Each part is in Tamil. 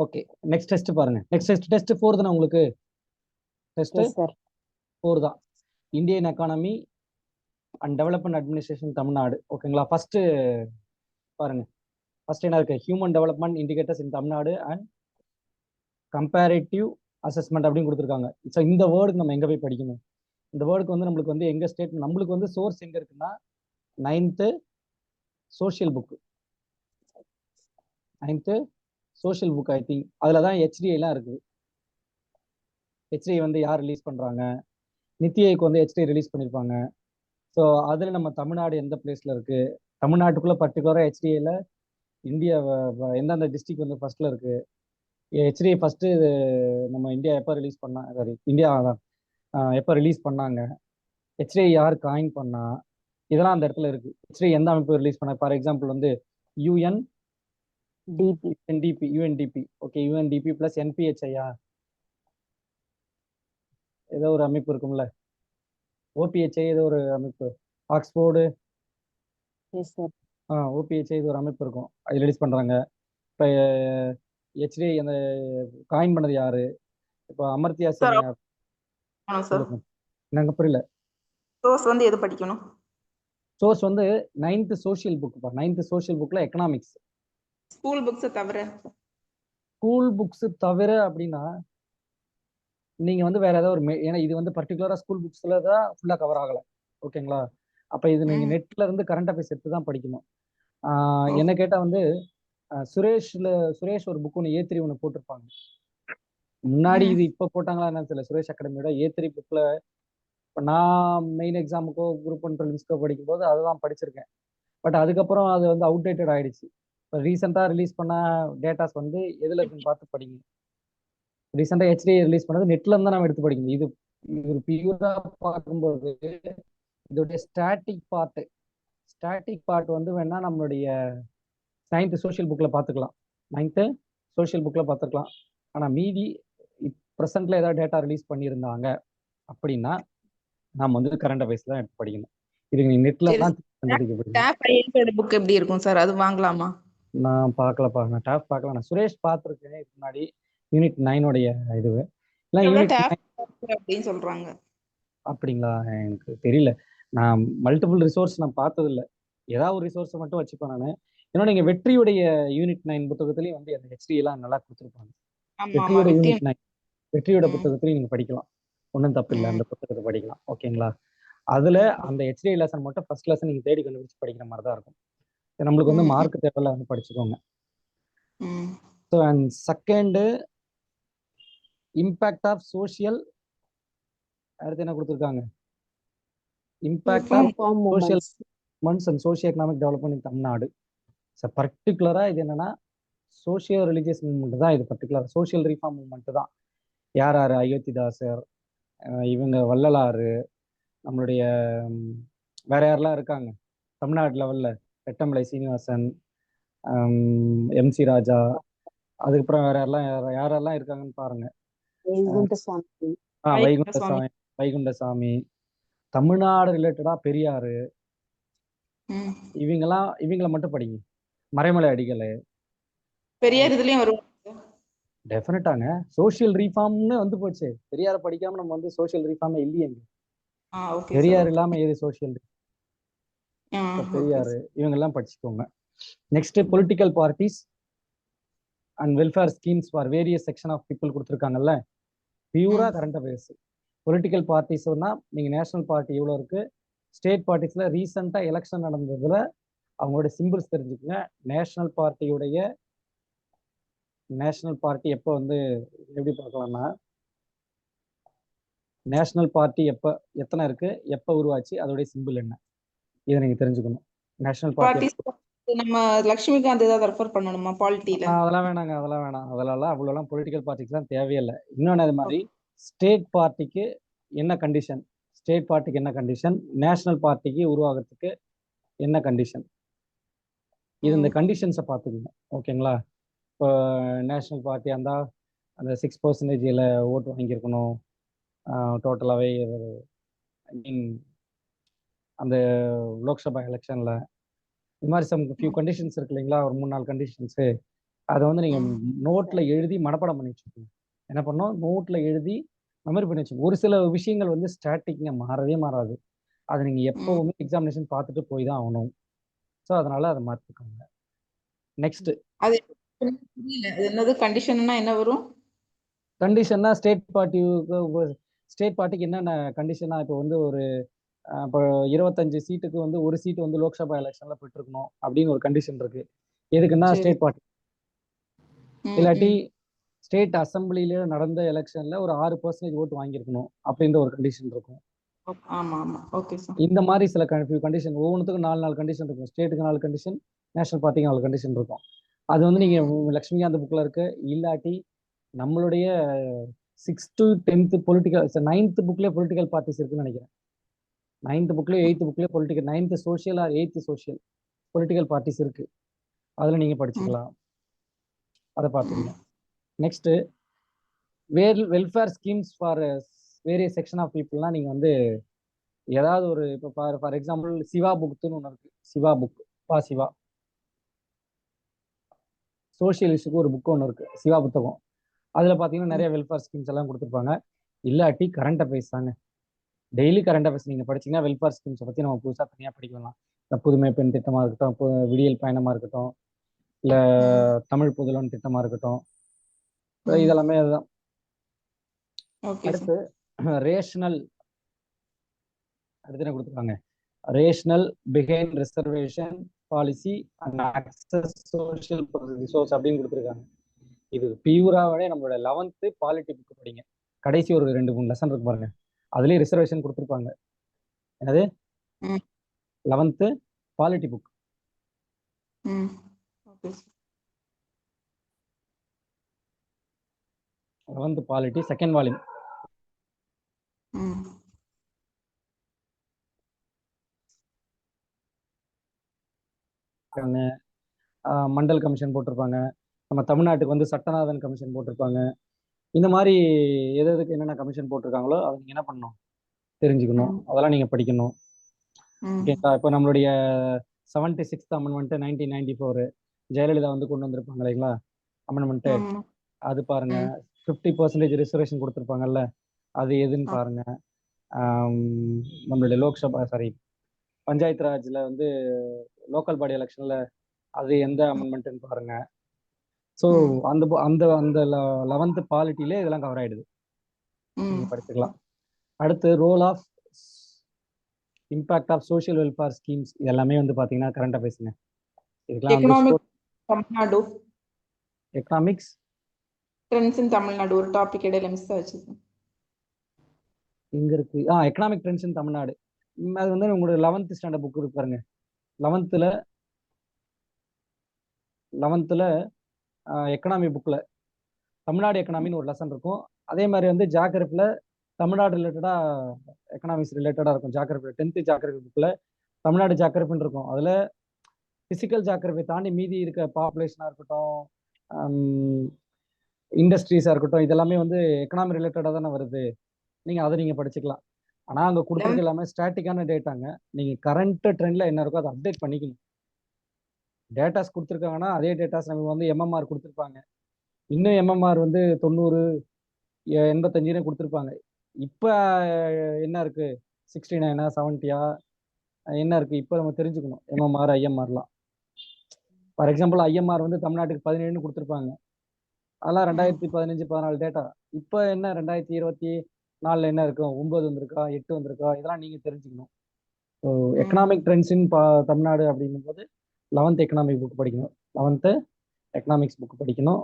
ஓகே, நெக்ஸ்ட் டெஸ்ட் பாருங்க. நெக்ஸ்ட் டெஸ்ட் 4 தானே உங்களுக்கு? டெஸ்ட் எஸ் சார் 4 தான். Indian economy and development administration Tamil Nadu. ஓகேங்களா? ஃபர்ஸ்ட் பாருங்க. ஃபர்ஸ்ட் என்ன இருக்கு? Human development indicators in Tamil Nadu and comparative assessment அப்படின்னு கொடுத்துருக்காங்க. ஸோ இந்த வேர்டுக்கு நம்ம எங்க போய் படிக்கணும்? இந்த வேர்டுக்கு வந்து நம்மளுக்கு வந்து எங்க ஸ்டேட், நம்மளுக்கு வந்து சோர்ஸ் எங்க இருக்குன்னா 9th social book. 9th social book I think. அதுல தான் HDI எல்லாம் இருக்குது. HDI வந்து யார் ரிலீஸ் பண்றாங்க? நித்தி ஆயோக் வந்து HDI ரிலீஸ் பண்ணியிருப்பாங்க. ஸோ அதில் நம்ம தமிழ்நாடு எந்த பிளேஸ்ல இருக்கு? தமிழ்நாட்டுக்குள்ள பர்டிகுலராக HDIல இந்தியா எந்தெந்த டிஸ்ட்ரிக்ட் வந்து ஃபர்ஸ்ட்ல இருக்கு? HDI ஃபர்ஸ்ட் நம்ம இந்தியா எப்போ ரிலீஸ் பண்ணா, சாரி இந்தியா எப்போ ரிலீஸ் பண்ணாங்க? HDI யார் காயின் பண்ணா? இதெல்லாம் அந்த இடத்துல இருக்கு. HDI எந்த அமைப்பு ரிலீஸ் பண்ண? ஃபார் எக்ஸாம்பிள் வந்து UNDP. ஓகே, UNDP பிளஸ் NPHIயா ஏதோ ஒரு அமைப்பு இருக்கும்ல, OPHI ஏதோ ஒரு அமைப்பு, ஆக்ஸ்போர்டு எஸ் சார் OPHI இது ஒரு அமைப்பு இருக்கும், அது ரிலீஸ் பண்றாங்க. இப்போ HDI அந்த காயின் பண்ணது யாரு? இப்போ அமர்த்தியா சார் சென் சார் சொல்லுங்க. எனக்கு புரியல. சோர்ஸ் வந்து எது படிக்கணும்? சோர்ஸ் வந்து 9th social book. 9th social புக்ல எக்கனாமிக்ஸ். ஸ்கூல் புக்ஸ் தவிர ஸ்கூல் புக்ஸ் தவிர அப்படின்னா நீங்க வந்து வேற ஏதாவது ஒரு ஏன்னா இது வந்து பர்டிகுலரா ஸ்கூல் புக்ஸ்ல தான் ஃபுல்லா கவர் ஆகல. ஓகேங்களா? அப்ப இது நீங்க நெட்ல இருந்து கரண்ட் அஃபேர்ஸ் எடுத்து தான் படிக்கணும். என்ன கேட்டா வந்து சுரேஷ் ஒரு புக் ஒன்று A3 ஒன்று போட்டிருப்பாங்க முன்னாடி. இது இப்ப போட்டாங்களா என்னன்னு தெரியல. சுரேஷ் அகாடமியோட A3 புக்ல இப்போ நான் மெயின் எக்ஸாமுக்கோ குரூப் 1 ப்ரிலிம்ஸ்க்கோ படிக்கும் போது அதுதான் படிச்சிருக்கேன். பட் அதுக்கப்புறம் அது வந்து அவுடேட்டட் ஆயிடுச்சு. இப்போ ரீசெண்டாக ரிலீஸ் பண்ண டேட்டாஸ் வந்து எதுல இருக்குன்னு பார்த்து படிங்க. ரீசெண்டாக HDI ரிலீஸ் பண்ணது நெட்ல இருந்து தான் நம்ம எடுத்து படிக்கணும். இது ஒரு பியூரா பார்க்கும்போது இதோடைய ஸ்டாட்டிக் பார்ட் வந்து வேணா நம்மளுடைய 9th சோஷியல் புக்ல பார்த்துக்கலாம். 9th சோஷியல் புக்ல பார்த்துக்கலாம். ஆனா மீதி ப்ரெசென்ட்ல ஏதாவது டேட்டா ரிலீஸ் பண்ணியிருந்தாங்க அப்படின்னா நாம வந்து கரண்ட் அஃபேர்ஸ் தான் எடுத்து படிக்கணும். இது நீ நெட்ல தான் புக் எப்படி இருக்கும் சார்? அது வாங்கலாமா? நான் பார்க்கலப்பா, நான் டாப் பார்க்கல. நான் சுரேஷ் பார்த்துருக்கேன் இதுக்கு முன்னாடி யூனிட் 9 இதுவு அப்படின்னு சொல்றாங்க. அப்படிங்களா? எனக்கு தெரியல. நான் மல்டிபிள் ரிசோர்ஸ் நான் பார்த்தது இல்லை. ஏதாவது ஒரு ரிசோர்ஸை மட்டும் வச்சுப்பேன் நான். ஏன்னா நீங்க வெற்றியுடைய யூனிட் 9 புத்தகத்திலையும் வந்து அந்த HDI எல்லாம் நல்லா கொடுத்துருப்பாங்க. வெற்றியோட யூனிட் 9 வெற்றியோட புத்தகத்திலையும் நீங்க படிக்கலாம். ஒன்றும் தப்பு இல்லை, அந்த புத்தகத்தை படிக்கலாம். ஓகேங்களா? அதுல அந்த HDI லெசன் மட்டும் ஃபர்ஸ்ட் லெசன் நீங்க தேடி கண்டுபிடிச்சு படிக்கிற மாதிரி தான் இருக்கும். நம்மளுக்கு வந்து மார்க் தேவையில்ல, வந்து படிச்சுக்கோங்க. So and second impact of social, அடுத்து என்ன கொடுத்துருக்காங்க? Impact of social movements and socio economic development in Tamil Nadu. So பர்டிகுலரா இது என்னன்னா சோஷியோ ரிலீஜியஸ் மூவ்மெண்ட் தான். இது பர்டிகுலர் சோஷியல் ரீஃபார்ம் மூவ்மெண்ட் தான். யார் அயோத்திதாசர், இவங்க வள்ளலாறு, நம்மளுடைய வேற யாரெல்லாம் இருக்காங்க தமிழ்நாடு லெவல்ல? ரெட்டமலை சீனிவாசன், MC ராஜா, அதுக்கப்புறம் வேற யாரெல்லாம் இருக்காங்கன்னு பாருங்க. வைகுண்டசாமி, தமிழ்நாடு ரிலேட்டடா பெரியாரு, இவங்கள மட்டும் படிங்க. மறைமலை அடிகளை, பெரியார் இதுலயும் வரும். டெஃபினட்டாங்க. சோஷியல் ரீஃபார்ம்னு வந்து போச்சு. பெரியார படிக்காம நம்ம வந்து சோஷியல் ரீஃபார்மே இல்லையே. பெரியார் இல்லாம ஏது சோஷியல்? பெரியாரு இவங்க எல்லாம் படிச்சுக்கோங்க. Next political parties and welfare schemes for various section of people கொடுத்துருக்காங்கல்ல. பியூரா கரண்ட் அஃபேர்ஸ். பொலிட்டிக்கல் பார்ட்டிஸ்னா நீங்க நேஷனல் பார்ட்டி எவ்வளோ இருக்கு, ஸ்டேட் பார்ட்டிஸ்ல ரீசெண்டா எலெக்ஷன் நடந்ததுல அவங்களோட சிம்பிள்ஸ் தெரிஞ்சுக்கோங்க. நேஷனல் பார்ட்டி எப்போ வந்து எப்படி பார்க்கலாம்னா, நேஷனல் பார்ட்டி எத்தனை இருக்கு, எப்போ உருவாச்சு, அதோடைய சிம்பிள் என்ன, இதை நீங்க தெரிஞ்சுக்கணும். நேஷனல் பார்ட்டி நம்ம லட்சுமிகாந்த் ஏதாவது ரெஃபர் பண்ணணுமா பாலிட்டில? அதெல்லாம் வேணாங்க, அதெல்லாம் அவ்வளோலாம் பொலிட்டிக்கல் பார்ட்டிக்குலாம் தேவையில்லை. இன்னொன்று அது மாதிரி ஸ்டேட் பார்ட்டிக்கு என்ன கண்டிஷன், நேஷனல் பார்ட்டிக்கு உருவாகிறதுக்கு என்ன கண்டிஷன், இது இந்த கண்டிஷன்ஸை பார்த்துக்கோங்க. ஓகேங்களா? இப்போ நேஷனல் பார்ட்டியாக இருந்தால் அந்த 6% ஓட்டு வாங்கியிருக்கணும் டோட்டலாகவே. ஐ மீன் அந்த லோக்சபா எலெக்ஷனில் இது மாதிரி ஃபியூ கண்டிஷன்ஸ் இருக்கு இல்லைங்களா? ஒரு 3-4 கண்டிஷன்ஸு. அதை வந்து நீங்க நோட்ல எழுதி மனப்பாடம் பண்ணி வச்சுக்கோங்க. என்ன பண்ணோம், நோட்ல எழுதி மெமரி பண்ணி வச்சுக்கோங்க. ஒரு சில விஷயங்கள் வந்து ஸ்டாட்டிக்ங்க மாறவே மாறாது. அதை நீங்க எப்பவுமே எக்ஸாமினேஷன் பார்த்துட்டு போய் தான் ஆகணும். ஸோ அதனால அதை மாற்றிக்கோங்க. நெக்ஸ்ட் அது புரியல. அது என்னது கண்டிஷன்னா என்ன வரும்? கண்டிஷன்னா ஸ்டேட் பார்ட்டிக்கு என்னென்ன கண்டிஷனா, இப்போ வந்து ஒரு இப்போ 25 சீட்டுக்கு வந்து ஒரு சீட்டு வந்து லோக்சபா எலெக்ஷன்ல பெற்றிருக்கணும் அப்படின்னு ஒரு கண்டிஷன் இருக்கு. எதுக்குன்னா சரி. ஸ்டேட் பார்ட்டி, ம், இல்லாட்டி ம். ஸ்டேட் அசம்பிளில நடந்த எலெக்ஷன்ல ஒரு 6% ஓட்டு வாங்கியிருக்கணும் அப்படின்ற ஒரு கண்டிஷன் இருக்கும். ஆமா ஆமா ஓகே சார். இந்த மாதிரி சில கண்டிஷன், ஒவ்வொன்றுத்துக்கும் 4 கண்டிஷன் இருக்கும். ஸ்டேட்டுக்கு 4 கண்டிஷன், நேஷனல் பார்ட்டிக்கு 4 கண்டிஷன் இருக்கும். அது வந்து நீங்க லட்சுமிகாந்த் புக்ல இருக்கு, இல்லாட்டி நம்மளுடைய 6th to 10th political 9th புக்லேயே பொலிட்டிக்கல் பார்ட்டிஸ் இருக்குன்னு நினைக்கிறேன். 9th புக்லேயே 8th புக்லேயே political 9th social or 8th social political parties இருக்கு. அதில் நீங்க படிச்சுக்கலாம். அதை பார்த்துக்கணும். Next welfare schemes for various section of பீப்புள்லாம் நீங்க வந்து ஏதாவது ஒரு இப்போ ஃபார் எக்ஸாம்பிள் சிவா புக்னு ஒன்று இருக்கு. சிவா புக், சிவா சோஷியல் இஷ்யூக்கு ஒரு புக் ஒன்று இருக்கு, சிவா புத்தகம். அதில் பார்த்தீங்கன்னா நிறைய வெல்ஃபேர் ஸ்கீம்ஸ் எல்லாம் கொடுத்துருப்பாங்க. இல்லாட்டி கரண்ட் அஃபேர்ஸ் தாங்க. டெய்லி கரண்ட் அஃபேர்ஸ் நீங்கள் படிச்சீங்கன்னா வெல்ஃபேர் ஸ்கீம்ஸை பற்றி நம்ம புதுசாக தனியாக படிக்கலாம். இந்த புதுமை பெண் திட்டமாக இருக்கட்டும், விடியல் பயணமாக இருக்கட்டும், இல்லை தமிழ் புதல்வன் திட்டமாக இருக்கட்டும், இதெல்லாமே அதுதான். அடுத்து ரேஷனல், அடுத்து என்ன கொடுத்துருக்காங்க, rational behind reservation policy and access social resource அப்படின்னு கொடுத்துருக்காங்க. இது பியூராவே நம்மளோட 11th பாலிட்டி புக் படிங்க. கடைசி ஒரு 2-3 லெசன் இருக்கு பாருங்க, அதுலயே ரிசர்வேஷன் கொடுத்துருப்பாங்க. என்னது 11th polity book. 11th polity second volume. Mandal commission போட்டிருப்பாங்க. நம்ம தமிழ்நாட்டுக்கு வந்து சட்டநாதன் கமிஷன் போட்டிருப்பாங்க. இந்த மாதிரி எதுக்கு என்னென்ன கமிஷன் போட்டிருக்காங்களோ அதை நீங்க என்ன பண்ணணும், தெரிஞ்சுக்கணும். அதெல்லாம் நீங்க படிக்கணும். ஓகேங்களா? இப்போ நம்மளுடைய 76th அமெண்ட்மெண்ட் 1994 ஜெயலலிதா வந்து கொண்டு வந்திருப்பாங்க இல்லைங்களா அமெண்ட்மெண்ட். அது பாருங்க. 50% ரிசர்வேஷன் கொடுத்துருப்பாங்கல்ல, அது எதுன்னு பாருங்க. நம்மளுடைய லோக்சபா பஞ்சாயத்து ராஜ்ல வந்து லோக்கல் பாடி எலெக்ஷன்ல அது எந்த அமெண்ட்மெண்ட்னு பாருங்க. ஸோ அந்த அந்த அந்த 11th பாலிட்டிலே இதெல்லாம் கவர் ஆயிடுது, நீங்க படிச்சுக்கலாம். அடுத்து role of impact of social welfare schemes, இதெல்லாமே வந்து பாத்தீங்கன்னா கரண்ட் அஃபேர்ஸ்ங்க. இதுக்கெல்லாம் வந்து Tamil Nadu economics trends in Tamil Nadu ஒரு டாபிக் இடையில மிஸ் ஆச்சு. இங்க இருக்கு. Economic trends in Tamil Nadu. அது வந்து உங்களோட 11th ஸ்டாண்டர்ட் புக் இருக்கு பாருங்க. 11th எக்கனாமி புக்ல தமிழ்நாடு எக்கனாமின்னு ஒரு லெசன் இருக்கும். அதே மாதிரி வந்து ஜாகிரபில தமிழ்நாடு ரிலேட்டடா எக்கனாமிக்ஸ் ரிலேட்டடா இருக்கும். ஜாகிரபி 10th ஜாகிரபி புக்ல தமிழ்நாடு ஜாகிரபின்னு இருக்கும். அதுல பிசிக்கல் ஜாகிரபி தாண்டி மீதி இருக்க பாப்புலேஷனா இருக்கட்டும், இண்டஸ்ட்ரீஸா இருக்கட்டும், இதெல்லாமே வந்து எக்கனாமி ரிலேட்டடா தானே வருது. நீங்க அதை நீங்க படிச்சுக்கலாம். ஆனா அங்க கொடுத்துருக்க எல்லாமே ஸ்டாட்டிக்கான டேட்டாங்க. நீங்க கரண்ட் ட்ரெண்ட்ல என்ன இருக்கோ அதை அப்டேட் பண்ணிக்கணும். டேட்டாஸ் கொடுத்துருக்காங்கன்னா அதே டேட்டாஸ் நம்ம வந்து எம்எம்ஆர் கொடுத்துருப்பாங்க. இன்னும் எம்எம்ஆர் வந்து 90 85 கொடுத்துருப்பாங்க. இப்போ என்ன இருக்கு, 69 70 என்ன இருக்கு, இப்போ நம்ம தெரிஞ்சுக்கணும். எம்எம்ஆர் ஐஎம்ஆர்லாம் ஃபார் எக்ஸாம்பிள் ஐஎம்ஆர் வந்து தமிழ்நாட்டுக்கு 17 கொடுத்துருப்பாங்க. அதெல்லாம் 2015-14 டேட்டா. இப்போ என்ன 2024 என்ன இருக்கும், 9 வந்திருக்கா 8 வந்திருக்கா, இதெல்லாம் நீங்க தெரிஞ்சுக்கணும். So economic trends in Tamil Nadu அப்படிங்கும் போது 11th எக்கனாமிக் புக் படிக்கணும், 11th எக்கனாமிக்ஸ் புக் படிக்கணும்,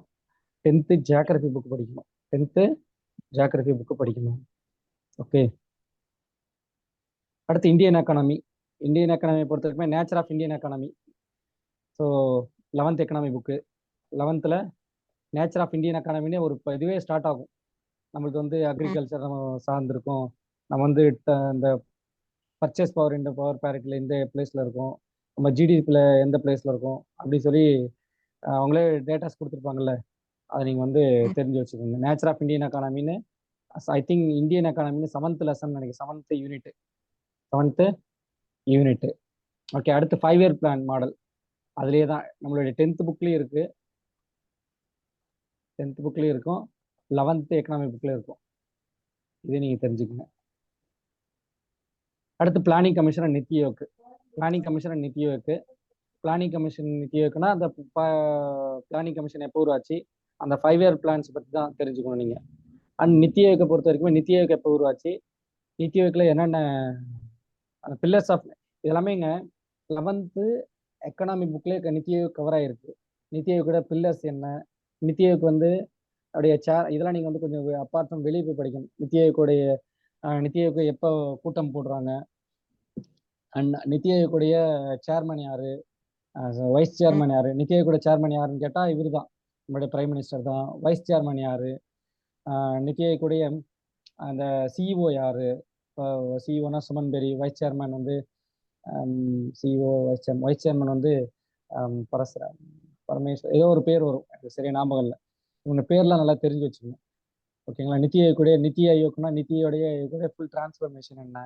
10th ஜியாகிரபி புக் படிக்கணும், 10th ஜியாகிரபி புக் படிக்கணும். ஓகே. அடுத்து இந்தியன் எக்கானமி. இந்தியன் எக்கானமி பொறுத்த வரைக்கும் nature of Indian economy. So 11th economy book. 11th nature of Indian எக்கானமின்னு ஒரு இதுவே ஸ்டார்ட் ஆகும். நம்மளுக்கு வந்து அக்ரிகல்ச்சர் நம்ம சார்ந்திருக்கோம். நம்ம வந்து இந்த பர்ச்சேஸ் பவர் இந்த பவர் பேரிட்டியில் எந்த பிளேஸில் இருக்கும், நம்ம ஜிடிபியில் எந்த பிளேஸில் இருக்கும் அப்படின்னு சொல்லி அவங்களே டேட்டாஸ் கொடுத்துருப்பாங்கல்ல, அதை நீங்கள் வந்து தெரிஞ்சு வச்சுக்கோங்க. நேச்சர் ஆஃப் இந்தியன் எக்கானமின்னு ஐ திங்க் இந்தியன் எக்கானமின்னு 7th லெசன் நினைக்கிறேன், 7th யூனிட். ஓகே. அடுத்து 5-year பிளான் மாடல். அதுலேயே தான் நம்மளுடைய 10th புக்லேயும் இருக்கு. 10th புக்லேயும் இருக்கும், 11th எக்கனாமிக் புக்லேயும் இருக்கும். இதை நீங்கள் தெரிஞ்சுக்கங்க. அடுத்து planning commissioner Niti Aayog. Planning commissioner Niti Aayog. Planning commission Niti ஆயோக்னா அந்த பிளானிங் கமிஷன் எப்போ உருவாச்சு, அந்த 5 இயர் பிளான்ஸ் பற்றி தான் தெரிஞ்சுக்கணும் நீங்கள். அண்ட் நித்தி ஆயோக்கை பொறுத்த வரைக்கும் நித்தி ஆயோக் எப்போ உருவாச்சு, நித்தி ஆயோக்ல என்னென்ன அந்த பில்லர்ஸ் ஆஃப் இதெல்லாமே இங்கே 11th எக்கனாமிக் புக்லேயே நித்தி ஆயோக் கவர் ஆகிருக்கு. நித்தி ஆயோக்கோட பில்லர்ஸ் என்ன, நித்தி ஆயோக் வந்து அப்படியே இதெல்லாம் நீங்கள் வந்து கொஞ்சம் அப்பார்ட் ஃப்ரம் வெளியே போய் படிக்கணும். நித்தி ஆயோக்குடைய நித்தி ஆயோக் எப்போ கூட்டம் போடுறாங்க, அண்ட் நித்தி ஆயோக்குடைய சேர்மன் யாரு, வைஸ் சேர்மன் யாரு. நித்தி ஆயோக்கோட சேர்மன் யாருன்னு கேட்டால் இவர் தான், நம்மளுடைய பிரைம் மினிஸ்டர் தான். வைஸ் சேர்மன் யாரு, நித்தி ஆயோக்குடைய அந்த சிஇஓ யாரு. சிஇஓனா சுமன் பெரி, வைஸ் சேர்மன் வந்து சிஇஓ, வைஸ் சேர்மன் வந்து பரமேஸ்வர், ஏதோ ஒரு பேர் வரும், எனக்கு சரியா ஞாபகம் இல்லை. இவங்க பேர்லாம் நல்லா தெரிஞ்சு வச்சுக்கணும். ஓகேங்களா. நித்தி ஆயோக்னா நித்தியோடைய ஃபுல் டிரான்ஸ்ஃபர்மேஷன் என்ன.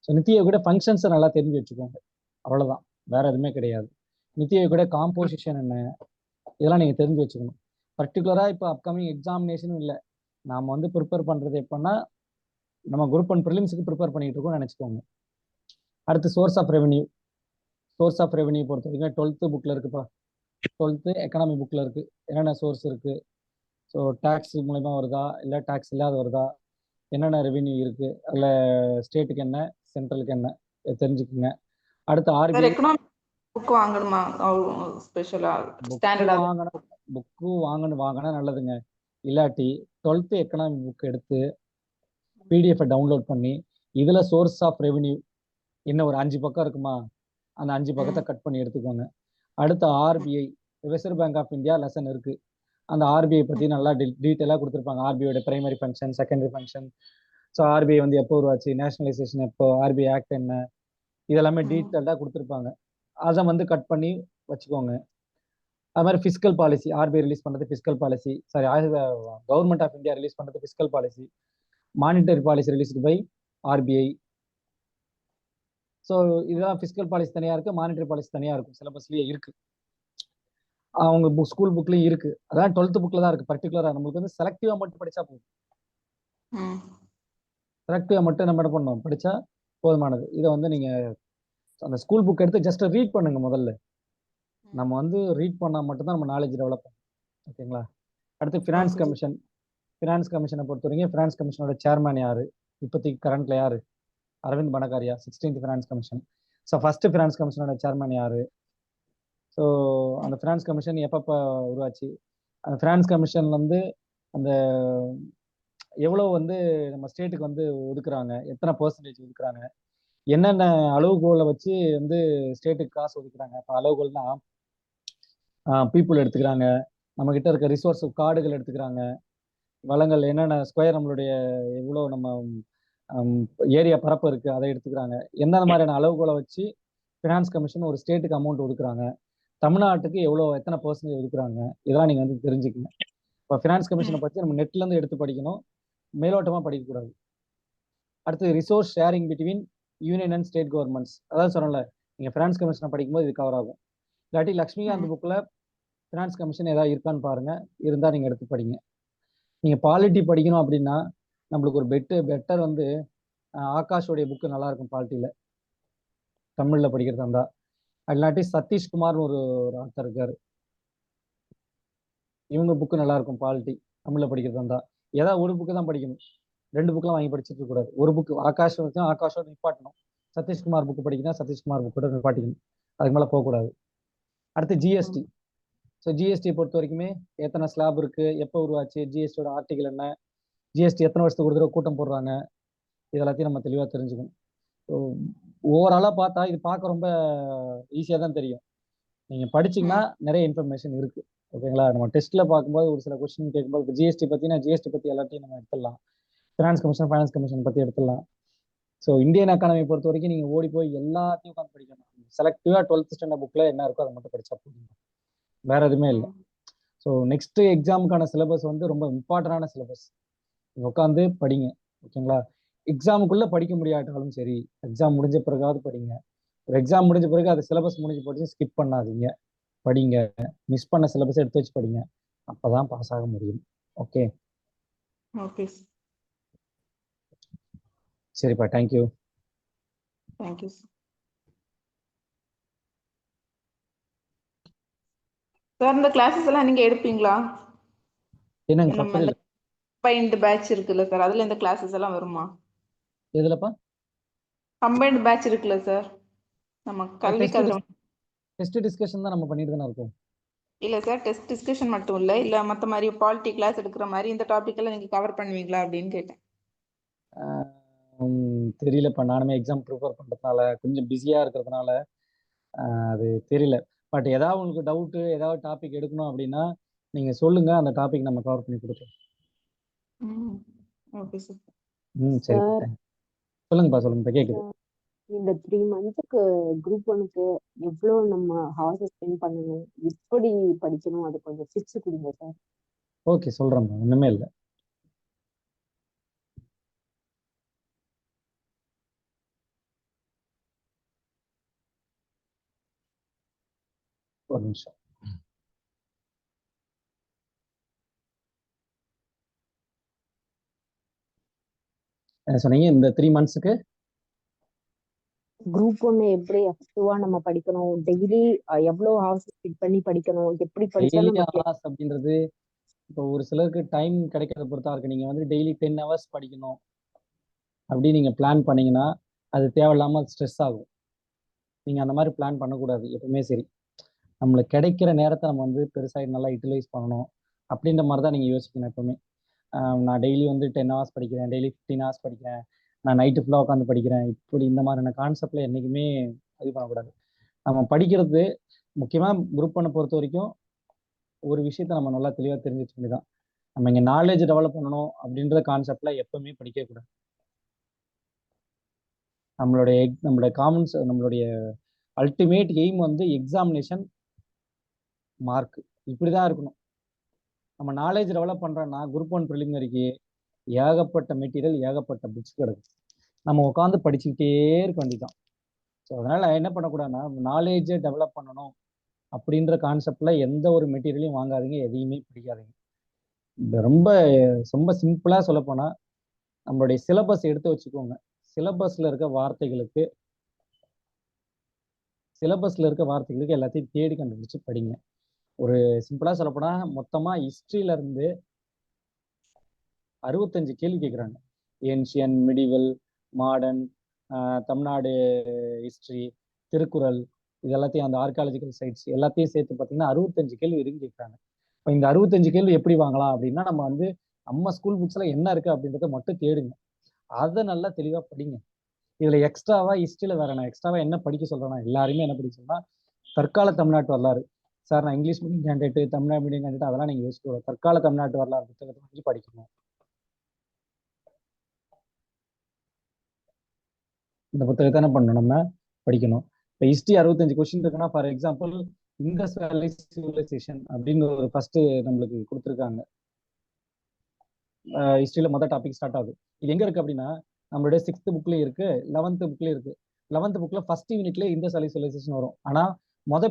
ஸோ நித்தி ஆயோக் ஃபங்க்ஷன்ஸை நல்லா தெரிஞ்சு வச்சுக்கோங்க. அவ்வளோதான், வேற எதுவுமே கிடையாது. நித்தி ஆயோக் காம்போசிஷன் என்ன, இதெல்லாம் நீங்கள் தெரிஞ்சு வச்சுக்கணும். பர்டிகுலராக இப்போ அப்கமிங் எக்ஸாமினேஷனும் இல்லை, நாம் வந்து ப்ரிப்பேர் பண்ணுறது எப்போன்னா நம்ம குரூப் ஒன் ப்ரிலிம்ஸுக்கு ப்ரிப்பேர் பண்ணிட்டு இருக்கோம்னு நினச்சிக்கோங்க. அடுத்து source of revenue. Source of revenue பொறுத்த வரைக்கும் 12th புக்கில் இருக்குப்பா. 12th எக்கனாமிக் புக்கில் இருக்குது. என்னென்ன சோர்ஸ் இருக்குது, ஸோ டேக்ஸ் மூலமா வருதா இல்லை டேக்ஸ் இல்லாத வருதா, என்னென்ன ரெவென்யூ இருக்குது, அதில் ஸ்டேட்டுக்கு என்ன சென்ட்ரலுக்கு என்ன தெரிஞ்சுக்குங்க. அடுத்து ஆர்பிஐ. புக் வாங்கணுமா ஸ்பெஷலா ஸ்டாண்டர்டா புக்கு வாங்கினா நல்லதுங்க. இல்லாட்டி 12th எக்கனாமிக் புக் எடுத்து பிடிஎஃப் டவுன்லோட் பண்ணி இதுல சோர்ஸ் ஆஃப் ரெவென்யூ இன்னும் ஒரு 5 பக்கம் இருக்குமா, அந்த 5 பக்கத்தை கட் பண்ணி எடுத்துக்கோங்க. அடுத்து RBI, reserve bank of India lesson இருக்கு. அந்த ஆர்பிஐ பத்தி நல்லா டீட்டெயிலாக கொடுத்துருப்பாங்க. ஆர்பிஐயோட primary function, secondary function, so RBI வந்து எப்போ உருவாச்சு, நேஷனலைசேஷன் எப்போ, ஆர்பிஐ ஆக்ட் என்ன, இதெல்லாமே டீட்டெயில்டாக கொடுத்துருப்பாங்க. அதை வந்து கட் பண்ணி வச்சுக்கோங்க. அது மாதிரி ஃபிஸ்கல் பாலிசி, ஆர்பிஐ ரிலீஸ் பண்ணுறது fiscal policy, sorry government of India release பண்ணுறது fiscal policy. Monetary policy released by RBI. So இதெல்லாம் ஃபிஸ்கல் பாலிசி தனியாக இருக்குது, மானிட்டரி பாலிசி தனியாக இருக்கும், சிலபஸ்லேயே இருக்குது. அவங்க ஸ்கூல் புக்லேயும் இருக்குது. அதான் 12th புக்கில் தான் இருக்குது. பர்டிகுலராக நம்மளுக்கு வந்து செலக்டிவாக மட்டும் படித்தா போதும். செலக்டிவாக மட்டும் நம்ம என்ன பண்ணணும், படித்தா போதுமானது. இதை வந்து நீங்கள் அந்த ஸ்கூல் புக் எடுத்து ஜஸ்ட் ரீட் பண்ணுங்க. முதல்ல நம்ம வந்து ரீட் பண்ணால் மட்டும்தான் நம்ம நாலேஜ் டெவலப் பண்ணும். ஓகேங்களா. அடுத்து ஃபினான்ஸ் கமிஷன். ஃபினான்ஸ் கமிஷனை பொறுத்த வரைக்கும் ஃபினான்ஸ் கமிஷனோட சேர்மன் யாரு, இப்போதைக்கு கரண்ட்ல யாரு, Arvind Panagariya. 16th finance commission. So first finance கமிஷனோட சேர்மன் யாரு. ஸோ அந்த ஃபினான்ஸ் கமிஷன் எப்பப்போ உருவாச்சு, அந்த ஃபினான்ஸ் கமிஷன் வந்து அந்த எவ்வளோ வந்து நம்ம ஸ்டேட்டுக்கு வந்து ஒதுக்குறாங்க, எத்தனை பர்சன்டேஜ் ஒதுக்குறாங்க, என்னென்ன அளவுகோலை வச்சு வந்து ஸ்டேட்டுக்கு காசு ஒதுக்குறாங்க. இப்போ அளவுகோல்னா பீப்புள் எடுத்துக்கிறாங்க, நம்ம கிட்ட இருக்க ரிசோர்ஸ் கார்டுகள் எடுத்துக்கிறாங்க, வளங்கள் என்னென்ன ஸ்கொயர் நம்மளுடைய எவ்வளோ நம்ம ஏரியா பரப்பு இருக்குது அதை எடுத்துக்கிறாங்க. எந்தெந்த மாதிரியான அளவுகோலை வச்சு ஃபினான்ஸ் கமிஷன் ஒரு ஸ்டேட்டுக்கு அமௌண்ட் ஒதுக்குறாங்க, தமிழ்நாட்டுக்கு எத்தனை பர்சன்டேஜ் ஒதுக்குறாங்க, இதெல்லாம் நீங்கள் வந்து தெரிஞ்சுக்கங்க. இப்போ ஃபினான்ஸ் கமிஷனை பற்றி நம்ம நெட்லேருந்து எடுத்து படிக்கணும், மேலோட்டமாக படிக்கக்கூடாது. அடுத்து resource sharing between union and state governments. அதாவது சொன்னல, நீங்கள் ஃபினான்ஸ் கமிஷனை படிக்கும்போது இது கவர் ஆகும். இல்லாட்டி லக்ஷ்மிகாந்த் புக்கில் ஃபினான்ஸ் கமிஷன் ஏதாவது இருக்கான்னு பாருங்கள், இருந்தால் நீங்கள் எடுத்து படிங்க. நீங்கள் பாலிட்டி படிக்கணும் அப்படின்னா நம்மளுக்கு ஒரு பெட்டர் வந்து ஆகாஷோடைய புக்கு நல்லா இருக்கும் பாலிட்டியில், தமிழில் படிக்கிறதா இருந்தால். இல்லாட்டி சதீஷ்குமார்னு ஒரு ஆத்தர் இருக்காரு, இவங்க புக்கு நல்லா இருக்கும் பாலிட்டி தமிழில் படிக்கிறதா இருந்தால். ஏதாவது ஒரு புக்கு தான் படிக்கணும், 2 புக்கெலாம் வாங்கி படிச்சுட்டு இருக்கக்கூடாது. ஒரு புக்கு ஆகாஷோட நிப்பாட்டணும், சதீஷ்குமார் புக்கு படிக்கணும், சதீஷ்குமார் புக்கோட நிப்பாட்டிக்கணும், அதுக்கு மேலே போகக்கூடாது. அடுத்து ஜிஎஸ்டி. ஸோ ஜிஎஸ்டியை பொறுத்த வரைக்குமே எத்தனை ஸ்லாப் இருக்குது, எப்போ உருவாச்சு, ஜிஎஸ்டியோட ஆர்டிகல் என்ன, ஜிஎஸ்டி எத்தனை வருஷத்துக்கு ஒரு தடவை கூட்டம் போடுறாங்க, இதெல்லாத்தையும் நம்ம தெளிவாக தெரிஞ்சுக்கணும். ஸோ ஓவராலாக பார்த்தா இது பார்க்க ரொம்ப ஈஸியாக தான் தெரியும். நீங்கள் படிச்சிங்கன்னா நிறைய இன்ஃபர்மேஷன் இருக்குது. ஓகேங்களா. நம்ம டெஸ்ட்டில் பார்க்கும்போது ஒரு சில கொஸ்டின் கேட்கும்போது இப்போ ஜிஎஸ்டி பற்றினா ஜிஎஸ்டி பற்றி எல்லாத்தையும் நம்ம எடுத்துடலாம், ஃபினான்ஸ் கமிஷன் பற்றி எடுத்துடலாம். ஸோ இந்தியன் எக்கானமி பொறுத்த வரைக்கும் நீங்கள் ஓடி போய் எல்லாத்தையும் உட்காந்து படிக்கணும். செலக்டிவாக 12th ஸ்டாண்டர்ட் புக்கில் என்ன இருக்கோ அதை மட்டும் படித்தா போதும், வேற எதுவுமே இல்லை. ஸோ நெக்ஸ்ட் எக்ஸாமுக்கான சிலபஸ் வந்து ரொம்ப இம்பார்ட்டண்டான சிலபஸ், உட்காந்து படிங்க. ஓகேங்களா. எக்ஸாமுக்குள்ளே படிக்க முடியாட்டாலும் சரி, எக்ஸாம் முடிஞ்ச பிறகாவது படிங்க. ஒரு எக்ஸாம் முடிஞ்ச பிறகு அது சிலபஸ் முடிஞ்சு போட்டு ஸ்கிப் பண்ணாதீங்க, படிங்க. மிஸ் பண்ண சிலபஸ் எடுத்து வச்சு படிங்க. அப்பதான் பாஸ் ஆக முடியும். ஓகே, ஓகே சரிப்பா, தேங்க்யூ. Thank you sir. இந்த கிளாஸஸ் எல்லாம் நீங்க எடுப்பீங்களா? என்னங்க நம்ம இந்த கம்பைன்டு பேட்ச் இருக்குல்ல சார், அதுல இந்த கிளாஸஸ் எல்லாம் வருமா? எதுலப்பா? கம்பைன்டு பேட்ச் இருக்குல்ல சார், நம்ம கல்வி கதிரம். டெஸ்ட் டிஸ்கஷன் தான் நம்ம பண்ணிட்டு தானே இருக்கோம். இல்ல சார், டெஸ்ட் டிஸ்கஷன் மட்டும் இல்ல, இல்ல மத்த மாதிரி பாலிட்டி கிளாஸ் எடுக்கிற மாதிரி இந்த டாபிக் எல்லாம் நீங்க கவர் பண்ணுவீங்களா அப்படின்னு கேட்டேன். தெரியலப்பா, நானுமே எக்ஸாம் ப்ரிப்பேர் பண்றதுனால கொஞ்சம் பிஸியா இருக்கிறதுனால அது தெரியல. பட் ஏதாவது உங்களுக்கு டவுட்டு, ஏதாவது டாபிக் எடுக்கணும் அப்படின்னா நீங்க சொல்லுங்க, அந்த டாபிக் நம்ம கவர் பண்ணி கொடுப்போம். Okay sir. சரி, சொல்லுங்கப்பா, சொல்லுங்கப்பா, கேக்குது. இந்த 3 மந்த்ஸ்க்கு குரூப் 1க்கு எவ்வளவு நம்ம ஹவர்ஸ் ஸ்பெண்ட் பண்ணணும், எப்படி படிக்கணும், அது கொஞ்சம் டிப்ஸ் கொடுங்க சார். ஓகே, சொல்றேன்ப்பா, ஒண்ணுமே இல்லை. ஒரு நிமிஷம். என்ன சொன்னீங்க? இந்த 3 மந்த்ஸ்க்கு குரூப் 1 எப்படி எஃபெக்டிவா நம்ம படிக்கணும், டெய்லி எவ்வளவு ஹவர்ஸ் ஸ்பெண்ட் பண்ணி படிக்கணும், எப்படி படிச்சா டெய்லி நமக்கு ஹவர்ஸ் அப்படின்றது இப்போ ஒரு சிலருக்கு டைம் கிடைக்கிறத பொறுத்தா இருக்கு. நீங்க வந்து டெய்லி 10 ஹவர்ஸ் படிக்கணும் அப்படி நீங்க பிளான் பண்ணீங்கன்னா அது தேவையில்லாம ஸ்ட்ரெஸ் ஆகும். நீங்க அந்த மாதிரி பிளான் பண்ணக்கூடாது எப்பவுமே. சரி, நம்மளுக்கு கிடைக்கிற நேரத்தை நம்ம வந்து பெருசாக நல்லா யூட்டிலைஸ் பண்ணணும் அப்படின்ற மாதிரி தான் நீங்கள் யோசிக்கணும் எப்பவுமே. நான் டெய்லி வந்து 10 ஹவர்ஸ் படிக்கிறேன், டெய்லி 15 ஹவர்ஸ் படிக்கிறேன், நான் நைட்டு ஃபுல்லாக உட்காந்து படிக்கிறேன், இப்படி இந்த மாதிரியான கான்செப்ட்ல என்றைக்குமே இது பண்ணக்கூடாது. நம்ம படிக்கிறது முக்கியமாக குரூப் ஒன்னை பொறுத்த வரைக்கும் ஒரு விஷயத்த நம்ம நல்லா தெளிவாக தெரிஞ்சு வச்சுக்கிட்டு தான் நம்ம இங்கே நாலேஜ் டெவலப் பண்ணணும் அப்படின்ற கான்செப்ட்ல எப்பவுமே படிக்கக்கூடாது. நம்மளுடைய காமன்ஸ், நம்மளுடைய அல்டிமேட் எய்ம் வந்து எக்ஸாமினேஷன் மார்க், இப்படிதான் இருக்கணும். நம்ம நாலேஜ் டெவலப் பண்றோம்னா குரூப் 1 ப்ரிலிமினரிக்கு ஏகப்பட்ட மெட்டீரியல், ஏகப்பட்ட புக்ஸ் கிடக்கு, நம்ம உட்காந்து படிச்சுக்கிட்டே இருக்க வேண்டியதான். ஸோ அதனால என்ன பண்ணக்கூடாதுன்னா, நாலேஜை டெவலப் பண்ணணும் அப்படின்ற கான்செப்ட்ல எந்த ஒரு மெட்டீரியலையும் வாங்காதீங்க, எதையுமே படிக்காதீங்க. ரொம்ப ரொம்ப சிம்பிளா சொல்ல போனா நம்மளுடைய சிலபஸ் எடுத்து வச்சுக்கோங்க. சிலபஸ்ல இருக்க வார்த்தைகளுக்கு எல்லாத்தையும் தேடி கண்டுபிடிச்சு படிங்க. ஒரு சிம்பிளா சொல்லப்போனா மொத்தமா ஹிஸ்டரியில இருந்து 65 கேள்வி கேட்குறாங்க. Ancient, medieval, modern, Tamil Nadu history, Thirukkural, இது எல்லாத்தையும் அந்த ஆர்கியாலஜிக்கல் சைட்ஸ் எல்லாத்தையும் சேர்த்து பார்த்தீங்கன்னா 65 கேள்வி இருக்கு கேட்குறாங்க. இப்போ இந்த 65 கேள்வி எப்படி வாங்கலாம் அப்படின்னா, நம்ம வந்து நம்ம ஸ்கூல் புக்ஸ்ல என்ன இருக்கு அப்படின்றத மட்டும் தேடுங்க, அதை நல்லா தெளிவாக படிங்க. இதுல எக்ஸ்ட்ராவா ஹிஸ்டரியில வேற நான் எக்ஸ்ட்ராவா என்ன படிக்க சொல்றேன்னா, எல்லாருமே என்ன படிக்க சொல்றேன்னா தற்கால தமிழ்நாட்டு வரலாறு. சார் நான் English medium candidate, Tamil Nadu medium candidate, அதெல்லாம் நீங்க யோசிக்க, தற்கால தமிழ்நாட்டு வரலாறு புத்தகத்தை வாங்கி படிக்கணும். இந்த புத்தகத்தை என்ன பண்ணணும், நம்ம படிக்கணும். இப்போ ஹிஸ்டரி 65 கொஸ்டின் இருக்குன்னா, ஃபார் எக்ஸாம்பிள் இண்டஸ் வேலி சிவிலைசேஷன் அப்படின்னு ஒரு ஃபர்ஸ்ட் நம்மளுக்கு கொடுத்துருக்காங்க. ஹிஸ்டரியில மொதல் டாபிக் ஸ்டார்ட் ஆகுது. இது எங்க இருக்கு அப்படின்னா, நம்மளுடைய 6th புக்லயும் இருக்கு, 11th புக்லயும் இருக்கு. 11th புக்ல ஃபர்ஸ்ட் யூனிட்ல இண்டஸ் வேலி சிவிலைசேஷன் வரும். ஆனா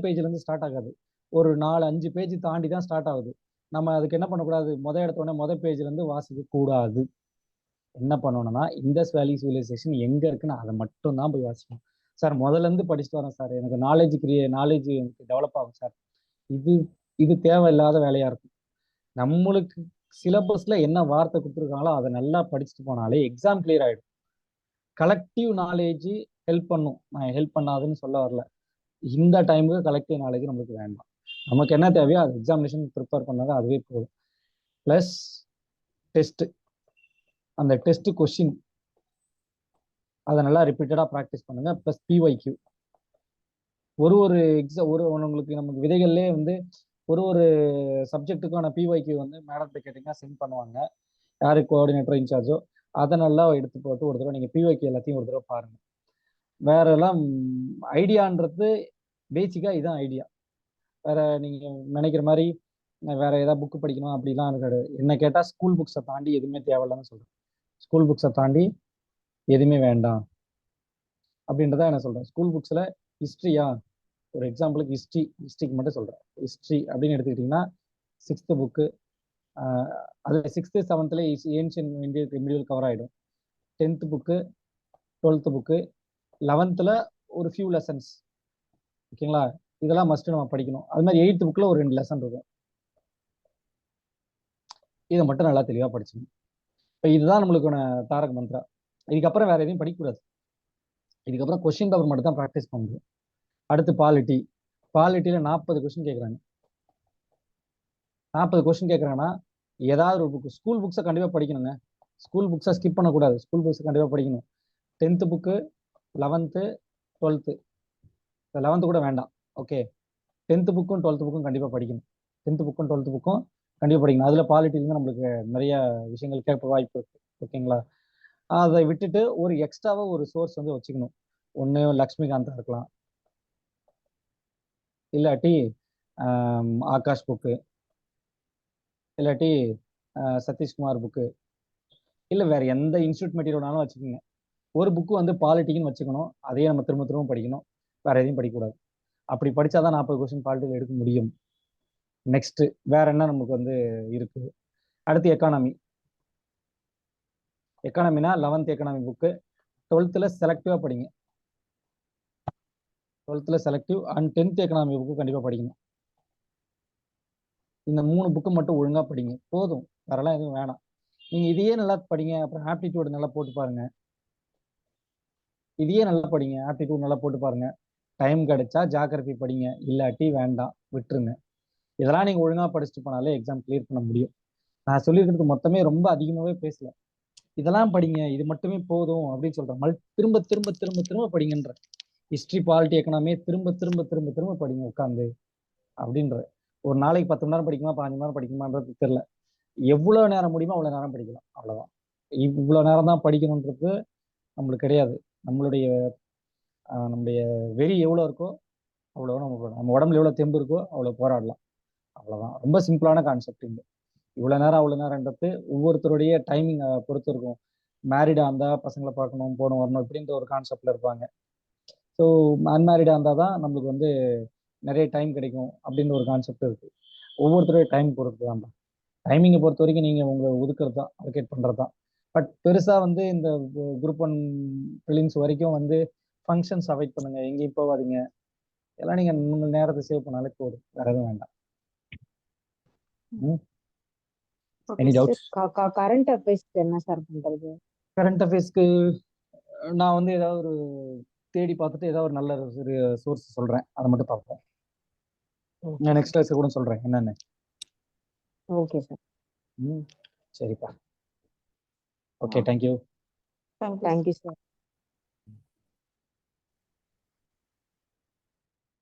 பேஜ்ல இருந்து ஸ்டார்ட் ஆகாது, ஒரு 4-5 பேஜ் தாண்டி தான் ஸ்டார்ட் ஆகுது. நம்ம அதுக்கு என்ன பண்ணக்கூடாது, எடுத்த பேஜ்ல இருந்து வாசிக்க கூடாது. என்ன பண்ணணும்னா, இண்டஸ் வேலி சிவிலைசேஷன் எங்க இருக்குன்னு அதை மட்டும் தான் போய் வாசிக்கணும். சார் முதல்ல இருந்து படிச்சுட்டு வரேன் சார், எனக்கு நாலேஜ் எனக்கு டெவலப் ஆகும் சார், இது தேவையில்லாத வேலையா இருக்கும். நம்மளுக்கு சிலபஸ்ல என்ன வார்த்தை கொடுத்துருக்காங்களோ அதை நல்லா படிச்சுட்டு போனாலே எக்ஸாம் கிளியர் ஆயிடும். கலெக்டிவ் நாலேஜ் ஹெல்ப் பண்ணும், நான் ஹெல்ப் பண்ணாதுன்னு சொல்ல வரல. இந்த டைமுக்கு கலெக்டிவ் நாலேஜ் நம்மளுக்கு வேண்டாம். நமக்கு என்ன தேவையோ அது எக்ஸாமினேஷன் ப்ரிப்பேர் பண்ணாத அதுவே போதும். ப்ளஸ் டெஸ்ட், அந்த டெஸ்ட் கொஸ்டின் அதை நல்லா ரிப்பீட்டடா ப்ராக்டிஸ் பண்ணுங்க. ப்ளஸ் பிஒய்க்யூ, ஒரு எக்ஸாம் உங்களுக்கு நமக்கு விதைகள்லேயே வந்து ஒரு சப்ஜெக்ட்டுக்கான பிஒய்க்யூ வந்து மேடத்தை கேட்டிங்கன்னா சென்ட் பண்ணுவாங்க, யாரு கோஆர்டினேட்டர் இன்சார்ஜோ. அதை நல்லா எடுத்து போட்டு ஒரு தடவை நீங்கள் பிஒய்க்யூ எல்லாத்தையும் ஒரு தடவை பாருங்க. வேற எல்லாம் ஐடியான்றது பேசிக்காக இதுதான் ஐடியா. வேற நீங்க நினைக்கிற மாதிரி வேற ஏதாவது புக்கு படிக்கணும் அப்படிலாம் இருக்காது. என்ன கேட்டால் ஸ்கூல் புக்ஸை தாண்டி எதுவுமே தேவையில்லைன்னு சொல்றேன். ஸ்கூல் புக்ஸை தாண்டி எதுவுமே வேண்டாம் அப்படின்றத என்ன சொல்றேன். ஸ்கூல் புக்ஸ்ல ஹிஸ்ட்ரியா, ஒரு எக்ஸாம்பிளுக்கு ஹிஸ்ட்ரிக்கு மட்டும் சொல்றேன். ஹிஸ்ட்ரி அப்படின்னு எடுத்துக்கிட்டீங்கன்னா 6th புக்கு, அது 6th 7th ancient Indian cover ஆகிடும். 10th book, 12th book, 11th ஒரு ஃபியூ லெசன்ஸ். ஓகேங்களா, இதெல்லாம் மஸ்ட் நம்ம படிக்கணும். அது மாதிரி 8th புக்கில் ஒரு 2 லெசன் இருக்கும். இதை மட்டும் நல்லா தெளிவாக படிச்சுக்கணும். இப்போ இதுதான் நம்மளுக்கான தாரக மந்த்ரா. இதுக்கப்புறம் வேற எதையும் படிக்கக்கூடாது. இதுக்கப்புறம் கொஸ்டின் பேப்பர் மட்டும் தான் ப்ராக்டிஸ் பண்ணுறது. அடுத்து பாலிட்டி. பாலிட்டியில் 40 கொஸ்டின் கேட்குறாங்க. 40 கொஸ்டின் கேட்குறாங்கன்னா ஏதாவது ஒரு புக்கு, ஸ்கூல் புக்ஸை கண்டிப்பாக படிக்கணுங்க. ஸ்கூல் புக்ஸை ஸ்கிப் பண்ணக்கூடாது. ஸ்கூல் புக்ஸை கண்டிப்பாக படிக்கணும். 10th book, 11th, 12th. 11th கூட வேண்டாம். ஓகே, 10th புக்கும் 12th புக்கும் கண்டிப்பாக படிக்கணும். 10th புக்கும் 12th புக்கும் கண்டிப்பாக படிக்கணும். அதில் பாலிட்டிலேருந்து நம்மளுக்கு நிறைய விஷயங்கள் கேட்க வாய்ப்பு இருக்கு. ஓகேங்களா, அதை விட்டுட்டு ஒரு எக்ஸ்ட்ராவாக ஒரு சோர்ஸ் வந்து வச்சுக்கணும். ஒன்று லக்ஷ்மிகாந்தா இருக்கலாம், இல்லாட்டி ஆகாஷ் புக்கு, இல்லாட்டி சதீஷ்குமார் புக்கு, இல்லை வேற எந்த இன்ஸ்டியூட் மெட்டீரியல்னாலும் வச்சுக்கோங்க. ஒரு புக்கு வந்து பாலிட்டிக்குன்னு வச்சுக்கணும். அதையே நம்ம திரும்ப திரும்ப படிக்கணும். வேற எதையும் படிக்கக்கூடாது. அப்படி படிச்சாதான் 40 கொஸ்டின் பாலிட்டியில் எடுக்க முடியும். நெக்ஸ்ட் வேற என்ன நமக்கு வந்து இருக்கு? அடுத்து எக்கானமி. எக்கானமினா 11th எக்கானமி புக்கு, 12th செலக்டிவா படிங்க. 12th selective and 10th economy book கண்டிப்பாக படிக்கணும். இந்த 3 புக்கு மட்டும் ஒழுங்கா படிங்க, போதும். வேறெல்லாம் எதுவும் வேணாம். நீங்க இதையே நல்லா படிங்க. அப்புறம் ஆப்டிடியூட் நல்லா போட்டு பாருங்க. இதையே நல்லா படிங்க, ஆப்டிடியூட் நல்லா போட்டு பாருங்க. டைம் கிடைச்சா ஜாகிரபி படிங்க, இல்லாட்டி வேண்டாம், விட்டுருங்க. இதெல்லாம் நீங்க ஒழுங்கா படிச்சுட்டு போனாலே எக்ஸாம் கிளியர் பண்ண முடியும். நான் சொல்லியிருக்கிறது மொத்தமே ரொம்ப அதிகமாகவே பேசல. இதெல்லாம் படிங்க, இது மட்டுமே போதும் அப்படின்னு சொல்றேன். திரும்ப திரும்ப திரும்ப திரும்ப படிங்கன்ற. ஹிஸ்ட்ரி, பாலிட்டி, எக்கனாமி திரும்ப திரும்ப திரும்ப திரும்ப படிங்க உட்காந்து அப்படின்ற. ஒரு நாளைக்கு 10 மணி நேரம் படிக்குமா, 15 மணி நேரம் படிக்குமான்றது தெரியல. எவ்வளவு நேரம் முடியுமோ அவ்வளவு நேரம் படிக்கலாம், அவ்வளவுதான். இவ்வளவு நேரம் தான் படிக்கணுன்றது நம்மளுக்கு கிடையாது. நம்மளுடைய வெறி எவ்வளோ இருக்கோ அவ்வளோ நம்ம உடம்புல எவ்வளோ தெம்பு இருக்கோ அவ்வளோ போராடலாம், அவ்வளோதான். ரொம்ப சிம்பிளான கான்செப்ட். இவ்வளோ நேரம் அவ்வளோ நேரம்ன்றது ஒவ்வொருத்தருடைய டைமிங் பொறுத்து இருக்கும். மேரிடாக இருந்தால் பசங்களை பார்க்கணும், போகணும், வரணும் இப்படின்ற ஒரு கான்செப்டில் இருப்பாங்க. ஸோ அன்மேரிடாக இருந்தால் தான் நம்மளுக்கு வந்து நிறைய டைம் கிடைக்கும் அப்படின்ற ஒரு கான்செப்ட் இருக்குது. ஒவ்வொருத்தருடைய டைம் பொறுத்து தான். டைமிங்கை பொறுத்த வரைக்கும் நீங்கள் உங்களை ஒதுக்குறது தான், அலோகேட் பண்ணுறது தான். பட் பெருசாக வந்து இந்த குரூப் 1 ப்ரிலிம்ஸ் வரைக்கும் வந்து ஃபங்க்ஷன்ஸ் அவாய்ட் பண்ணுங்க, எங்கேயும் போகாதீங்க. எல்லாம் நீங்கள் உங்கள் நேரத்தை சேவ் பண்ணாலே போதும், வேற எதுவும் வேண்டாம். Any doubts? கரண்ட் அஃபேர்ஸ்க்கு என்ன சார் பண்றது? கரண்ட் அஃபேர்ஸ்க்கு நான் வந்து ஏதாவது ஒரு தேடி பார்த்துட்டு ஏதாவது ஒரு நல்ல ஒரு சோர்ஸ் சொல்கிறேன், அதை மட்டும் பார்ப்போம். நான் நெக்ஸ்ட் கிளாஸ் கூட சொல்கிறேன் என்னென்ன. Okay sir. சரிப்பா. Okay, thank you. Thank you thank you sir.